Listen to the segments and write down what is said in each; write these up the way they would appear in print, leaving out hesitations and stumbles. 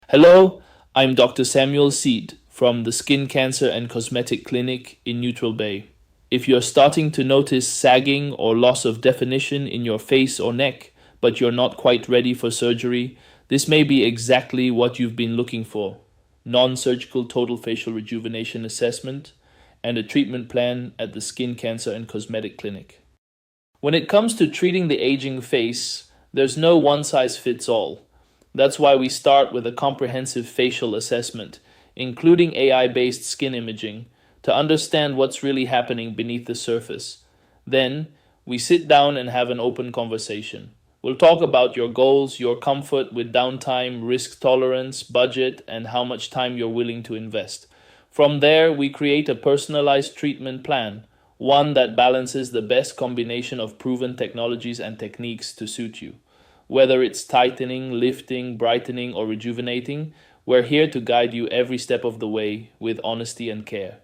Hello, I'm Dr. Samuel Seit from the Skin Cancer and Cosmetic Clinic in Neutral Bay. If you're starting to notice sagging or loss of definition in your face or neck, but you're not quite ready for surgery, this may be exactly what you've been looking for: non-surgical total facial rejuvenation assessment and a treatment plan at the Skin Cancer and Cosmetic Clinic. When it comes to treating the aging face, there's no one size fits all. That's why we start with a comprehensive facial assessment, including AI based skin imaging, to understand what's really happening beneath the surface. Then, we sit down and have an open conversation. We'll talk about your goals, your comfort with downtime, risk tolerance, budget, and how much time you're willing to invest. From there, we create a personalized treatment plan, one that balances the best combination of proven technologies and techniques to suit you. Whether it's tightening, lifting, brightening, or rejuvenating, we're here to guide you every step of the way with honesty and care.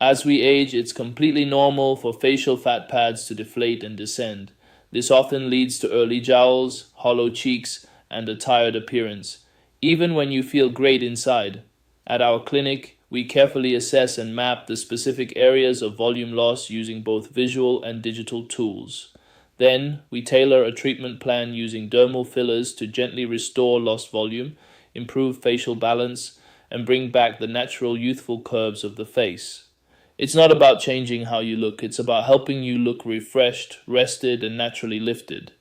As we age, it's completely normal for facial fat pads to deflate and descend. This often leads to early jowls, hollow cheeks, and a tired appearance, even when you feel great inside. At our clinic, we carefully assess and map the specific areas of volume loss using both visual and digital tools. Then, we tailor a treatment plan using dermal fillers to gently restore lost volume, improve facial balance, and bring back the natural youthful curves of the face. It's not about changing how you look, it's about helping you look refreshed, rested, and naturally lifted.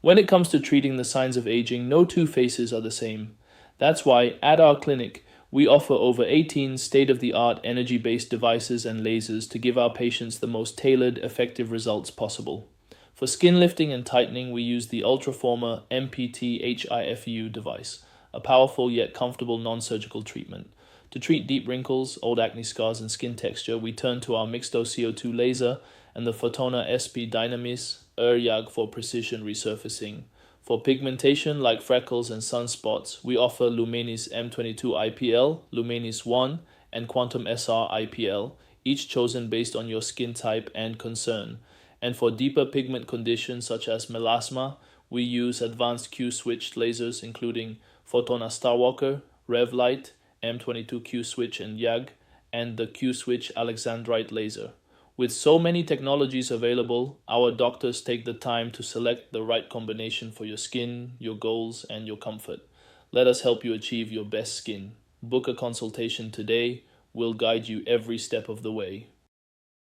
When it comes to treating the signs of aging, no two faces are the same. That's why, at our clinic, we offer over 18 state-of-the-art energy-based devices and lasers to give our patients the most tailored, effective results possible. For skin lifting and tightening, we use the Ultraformer MPT HIFU device, a powerful yet comfortable non-surgical treatment. To treat deep wrinkles, old acne scars, and skin texture, we turn to our mixed-dose CO2 laser and the Photona SP Dynamis YAG for precision resurfacing. For pigmentation like freckles and sunspots, we offer Lumenis M22 IPL, Lumenis 1, and Quantum SR IPL, each chosen based on your skin type and concern. And for deeper pigment conditions such as melasma, we use advanced Q-switched lasers including Photona Starwalker, RevLight, M22 Q-switch and YAG, and the Q-switch Alexandrite laser. With so many technologies available, our doctors take the time to select the right combination for your skin, your goals, and your comfort. Let us help you achieve your best skin. Book a consultation today. We'll guide you every step of the way.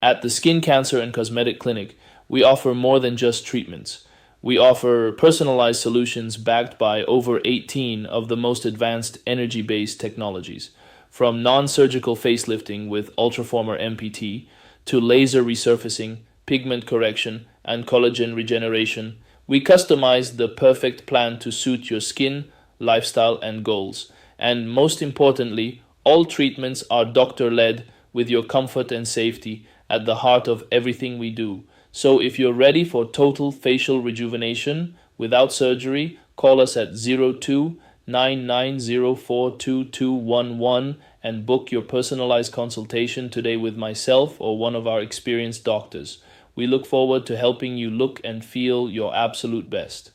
At the Skin Cancer and Cosmetic Clinic, we offer more than just treatments. We offer personalized solutions backed by over 18 of the most advanced energy-based technologies, from non-surgical facelifting with Ultraformer MPT to laser resurfacing, pigment correction, and collagen regeneration. We customize the perfect plan to suit your skin, lifestyle, and goals. And most importantly, all treatments are doctor-led with your comfort and safety at the heart of everything we do. So if you're ready for total facial rejuvenation without surgery, call us at 02-9904-2211 and book your personalized consultation today with myself or one of our experienced doctors. We look forward to helping you look and feel your absolute best.